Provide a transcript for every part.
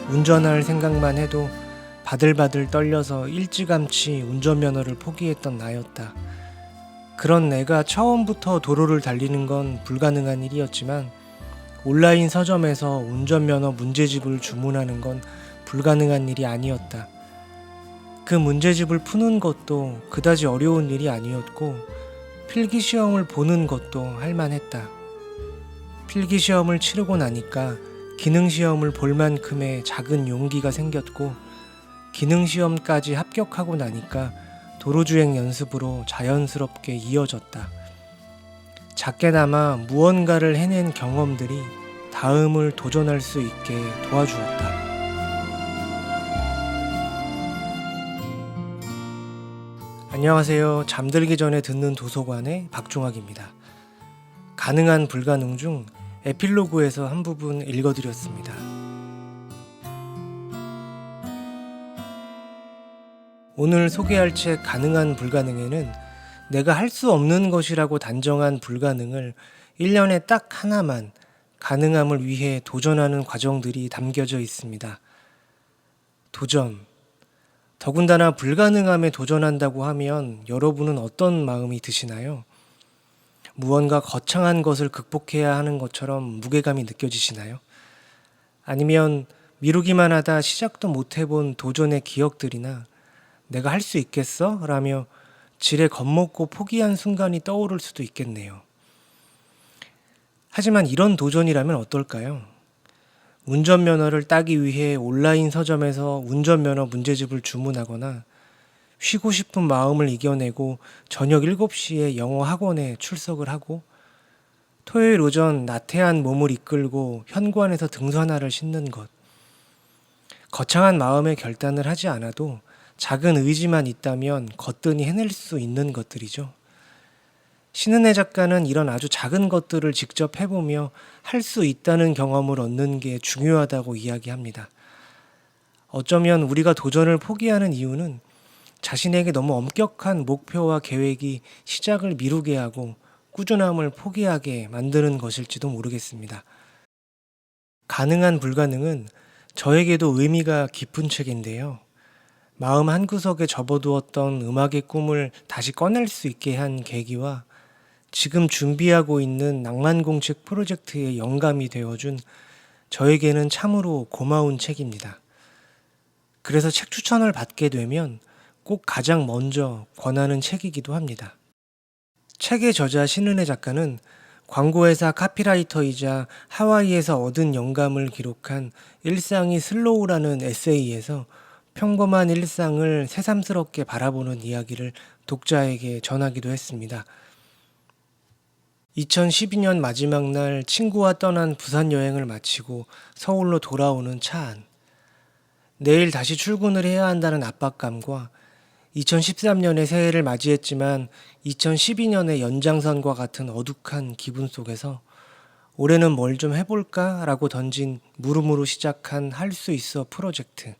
운전할 생각만 해도 바들바들 떨려서 일찌감치 운전면허를 포기했던 나였다. 그런 내가 처음부터 도로를 달리는 건 불가능한 일이었지만 온라인 서점에서 운전면허 문제집을 주문하는 건 불가능한 일이 아니었다. 그 문제집을 푸는 것도 그다지 어려운 일이 아니었고 필기시험을 보는 것도 할만했다. 필기시험을 치르고 나니까 기능시험을 볼 만큼의 작은 용기가 생겼고 기능시험까지 합격하고 나니까 도로주행 연습으로 자연스럽게 이어졌다. 작게나마 무언가를 해낸 경험들이 다음을 도전할 수 있게 도와주었다. 안녕하세요. 잠들기 전에 듣는 도서관의 박종학입니다. 가능한 불가능 중 에필로그에서 한 부분 읽어드렸습니다. 오늘 소개할 책 가능한 불가능에는 내가 할 수 없는 것이라고 단정한 불가능을 1년에 딱 하나만 가능함을 위해 도전하는 과정들이 담겨져 있습니다. 도전. 더군다나 불가능함에 도전한다고 하면 여러분은 어떤 마음이 드시나요? 무언가 거창한 것을 극복해야 하는 것처럼 무게감이 느껴지시나요? 아니면 미루기만 하다 시작도 못 해본 도전의 기억들이나 내가 할 수 있겠어? 라며 지레 겁먹고 포기한 순간이 떠오를 수도 있겠네요. 하지만 이런 도전이라면 어떨까요? 운전면허를 따기 위해 온라인 서점에서 운전면허 문제집을 주문하거나 쉬고 싶은 마음을 이겨내고 저녁 7시에 영어 학원에 출석을 하고 토요일 오전 나태한 몸을 이끌고 현관에서 등산화를 신는 것. 거창한 마음의 결단을 하지 않아도 작은 의지만 있다면 거뜬히 해낼 수 있는 것들이죠. 신은혜 작가는 이런 아주 작은 것들을 직접 해보며 할 수 있다는 경험을 얻는 게 중요하다고 이야기합니다. 어쩌면 우리가 도전을 포기하는 이유는 자신에게 너무 엄격한 목표와 계획이 시작을 미루게 하고 꾸준함을 포기하게 만드는 것일지도 모르겠습니다. 가능한 불가능은 저에게도 의미가 깊은 책인데요. 마음 한구석에 접어두었던 음악의 꿈을 다시 꺼낼 수 있게 한 계기와 지금 준비하고 있는 낭만공책 프로젝트의 영감이 되어준 저에게는 참으로 고마운 책입니다. 그래서 책 추천을 받게 되면 꼭 가장 먼저 권하는 책이기도 합니다. 책의 저자 신은혜 작가는 광고회사 카피라이터이자 하와이에서 얻은 영감을 기록한 일상이 슬로우라는 에세이에서 평범한 일상을 새삼스럽게 바라보는 이야기를 독자에게 전하기도 했습니다. 2012년 마지막 날 친구와 떠난 부산 여행을 마치고 서울로 돌아오는 차 안. 내일 다시 출근을 해야 한다는 압박감과 2013년에 새해를 맞이했지만 2012년의 연장선과 같은 어둑한 기분 속에서 올해는 뭘 좀 해볼까? 라고 던진 물음으로 시작한 할 수 있어 프로젝트.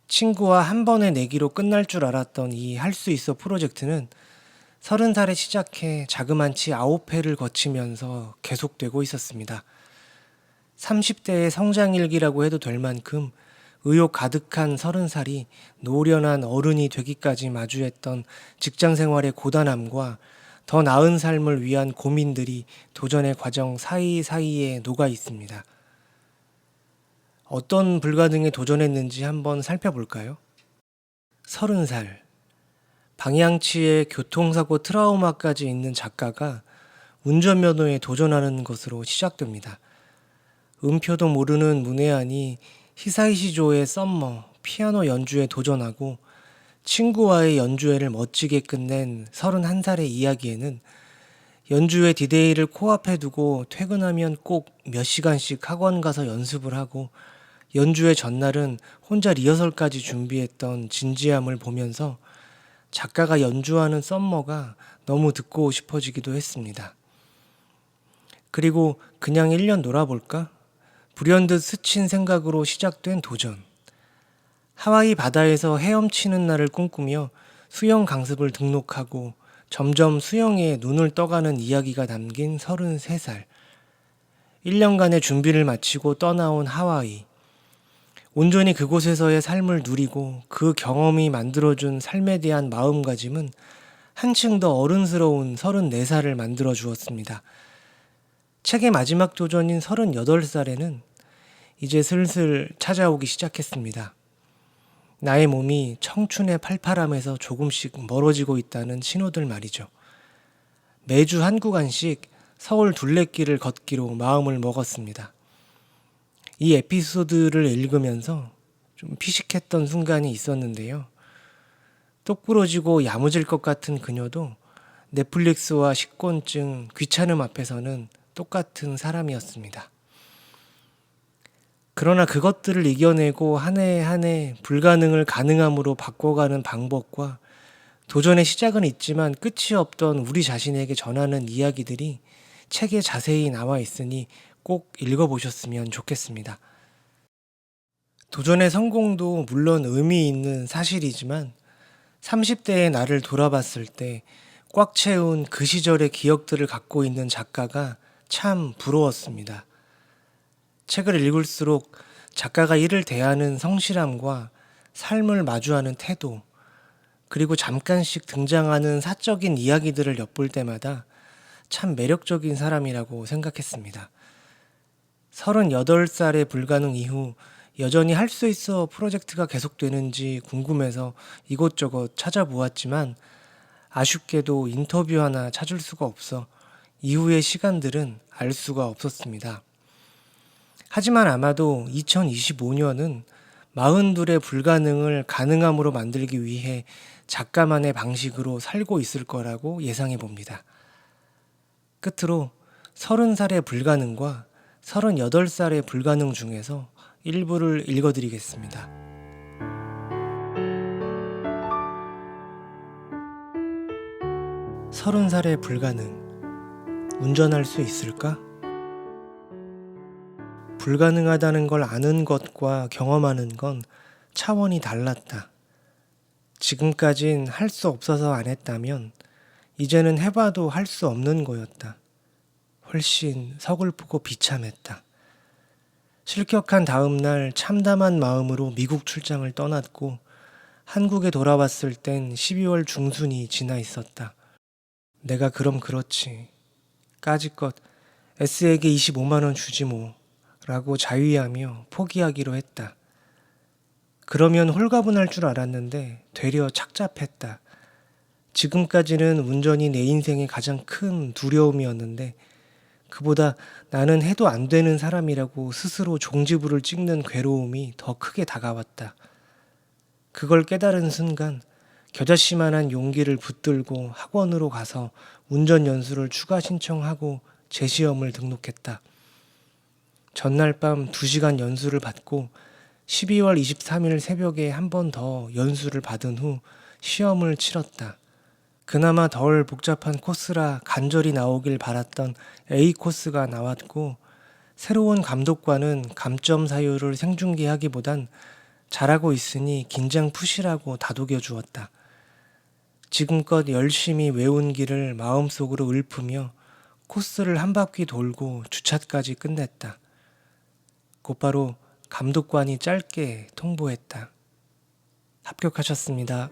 친구와 한 번의 내기로 끝날 줄 알았던 이 할 수 있어 프로젝트는 30살에 시작해 자그만치 9회를 거치면서 계속되고 있었습니다. 30대의 성장일기라고 해도 될 만큼 의욕 가득한 30살이 노련한 어른이 되기까지 마주했던 직장생활의 고단함과 더 나은 삶을 위한 고민들이 도전의 과정 사이사이에 녹아 있습니다. 어떤 불가능에 도전했는지 한번 살펴볼까요? 30살. 방향치에 교통사고 트라우마까지 있는 작가가 운전면허에 도전하는 것으로 시작됩니다. 음표도 모르는 문외한이 히사이시조의 썸머, 피아노 연주에 도전하고 친구와의 연주회를 멋지게 끝낸 31살의 이야기에는 연주회 디데이를 코앞에 두고 퇴근하면 꼭 몇 시간씩 학원 가서 연습을 하고 연주회 전날은 혼자 리허설까지 준비했던 진지함을 보면서 작가가 연주하는 썸머가 너무 듣고 싶어지기도 했습니다. 그리고 그냥 1년 놀아볼까? 불현듯 스친 생각으로 시작된 도전. 하와이 바다에서 헤엄치는 날을 꿈꾸며 수영 강습을 등록하고 점점 수영에 눈을 떠가는 이야기가 담긴 33살. 1년간의 준비를 마치고 떠나온 하와이. 온전히 그곳에서의 삶을 누리고 그 경험이 만들어준 삶에 대한 마음가짐은 한층 더 어른스러운 34살을 만들어 주었습니다. 책의 마지막 도전인 38살에는 이제 슬슬 찾아오기 시작했습니다. 나의 몸이 청춘의 팔팔함에서 조금씩 멀어지고 있다는 신호들 말이죠. 매주 한 구간씩 서울 둘레길을 걷기로 마음을 먹었습니다. 이 에피소드를 읽으면서 좀 피식했던 순간이 있었는데요. 똑부러지고 야무질 것 같은 그녀도 넷플릭스와 식곤증, 귀찮음 앞에서는 똑같은 사람이었습니다. 그러나 그것들을 이겨내고 한 해 한 해 불가능을 가능함으로 바꿔가는 방법과 도전의 시작은 있지만 끝이 없던 우리 자신에게 전하는 이야기들이 책에 자세히 나와 있으니 꼭 읽어보셨으면 좋겠습니다. 도전의 성공도 물론 의미 있는 사실이지만 30대의 나를 돌아봤을 때 꽉 채운 그 시절의 기억들을 갖고 있는 작가가 참 부러웠습니다. 책을 읽을수록 작가가 이를 대하는 성실함과 삶을 마주하는 태도, 그리고 잠깐씩 등장하는 사적인 이야기들을 엿볼 때마다 참 매력적인 사람이라고 생각했습니다. 38살의 불가능 이후 여전히 할 수 있어 프로젝트가 계속되는지 궁금해서 이곳저곳 찾아보았지만 아쉽게도 인터뷰 하나 찾을 수가 없어 이후의 시간들은 알 수가 없었습니다. 하지만 아마도 2025년은 42의 불가능을 가능함으로 만들기 위해 작가만의 방식으로 살고 있을 거라고 예상해 봅니다. 끝으로 30살의 불가능과 38살의 불가능 중에서 일부를 읽어드리겠습니다. 30살의 불가능. 운전할 수 있을까? 불가능하다는 걸 아는 것과 경험하는 건 차원이 달랐다. 지금까진 할 수 없어서 안 했다면 이제는 해봐도 할 수 없는 거였다. 훨씬 서글프고 비참했다. 실격한 다음 날 참담한 마음으로 미국 출장을 떠났고 한국에 돌아왔을 땐 12월 중순이 지나 있었다. 내가 그럼 그렇지. 까짓것 S에게 25만 원 주지 뭐 라고 자위하며 포기하기로 했다. 그러면 홀가분할 줄 알았는데 되려 착잡했다. 지금까지는 운전이 내 인생의 가장 큰 두려움이었는데 그보다 나는 해도 안 되는 사람이라고 스스로 종지부를 찍는 괴로움이 더 크게 다가왔다. 그걸 깨달은 순간 겨자씨만한 용기를 붙들고 학원으로 가서 운전 연수를 추가 신청하고 재시험을 등록했다. 전날 밤 2시간 연수를 받고 12월 23일 새벽에 한 번 더 연수를 받은 후 시험을 치렀다. 그나마 덜 복잡한 코스라 간절히 나오길 바랐던 A 코스가 나왔고 새로운 감독관은 감점 사유를 생중계하기보단 잘하고 있으니 긴장 푸시라고 다독여 주었다. 지금껏 열심히 외운 길을 마음속으로 읊으며 코스를 한 바퀴 돌고 주차까지 끝냈다. 곧바로 감독관이 짧게 통보했다. 합격하셨습니다.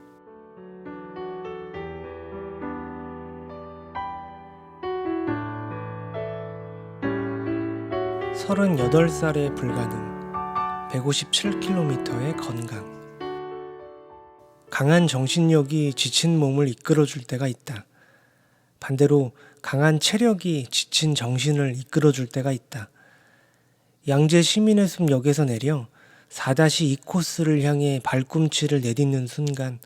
38살의 불가능, 157km의 건강. 강한 정신력이 지친 몸을 이끌어줄 때가 있다. 반대로 강한 체력이 지친 정신을 이끌어줄 때가 있다. 양재 시민의 숲 역에서 내려 4-2 코스를 향해 발꿈치를 내딛는 순간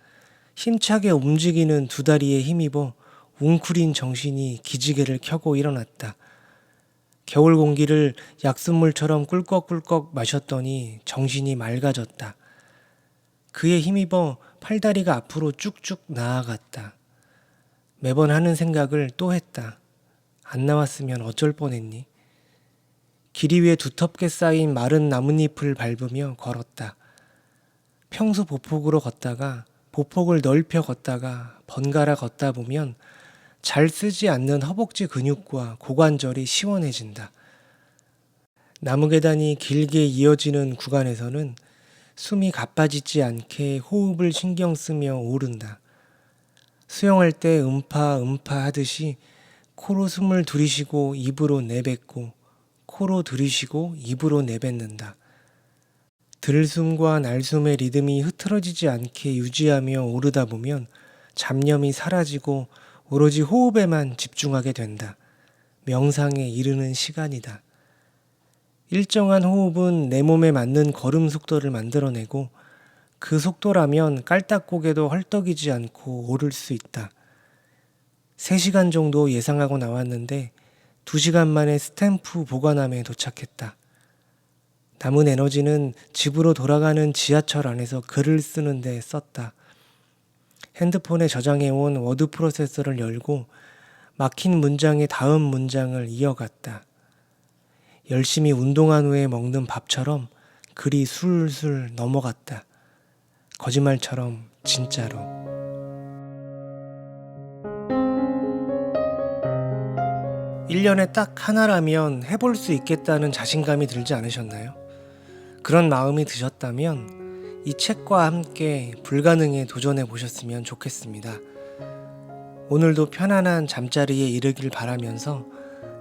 힘차게 움직이는 두 다리에 힘입어 웅크린 정신이 기지개를 켜고 일어났다. 겨울 공기를 약순물처럼 꿀꺽꿀꺽 마셨더니 정신이 맑아졌다. 그에 힘입어 팔다리가 앞으로 쭉쭉 나아갔다. 매번 하는 생각을 또 했다. 안 나왔으면 어쩔 뻔했니? 길 위에 두텁게 쌓인 마른 나뭇잎을 밟으며 걸었다. 평소 보폭으로 걷다가 보폭을 넓혀 걷다가 번갈아 걷다 보면 잘 쓰지 않는 허벅지 근육과 고관절이 시원해진다. 나무 계단이 길게 이어지는 구간에서는 숨이 가빠지지 않게 호흡을 신경 쓰며 오른다. 수영할 때 음파 하듯이 코로 숨을 들이쉬고 입으로 내뱉고 코로 들이쉬고 입으로 내뱉는다. 들숨과 날숨의 리듬이 흐트러지지 않게 유지하며 오르다 보면 잡념이 사라지고 오로지 호흡에만 집중하게 된다. 명상에 이르는 시간이다. 일정한 호흡은 내 몸에 맞는 걸음 속도를 만들어내고 그 속도라면 깔딱고개도 헐떡이지 않고 오를 수 있다. 3시간 정도 예상하고 나왔는데 2시간 만에 스탬프 보관함에 도착했다. 남은 에너지는 집으로 돌아가는 지하철 안에서 글을 쓰는데 썼다. 핸드폰에 저장해온 워드 프로세서를 열고 막힌 문장의 다음 문장을 이어갔다. 열심히 운동한 후에 먹는 밥처럼 글이 술술 넘어갔다. 거짓말처럼 진짜로. (1년에) 딱 하나라면 해볼 수 있겠다는 자신감이 들지 않으셨나요? 그런 마음이 드셨다면 이 책과 함께 불가능에 도전해 보셨으면 좋겠습니다. 오늘도 편안한 잠자리에 이르길 바라면서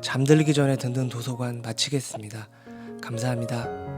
잠들기 전에 듣는 도서관 마치겠습니다. 감사합니다.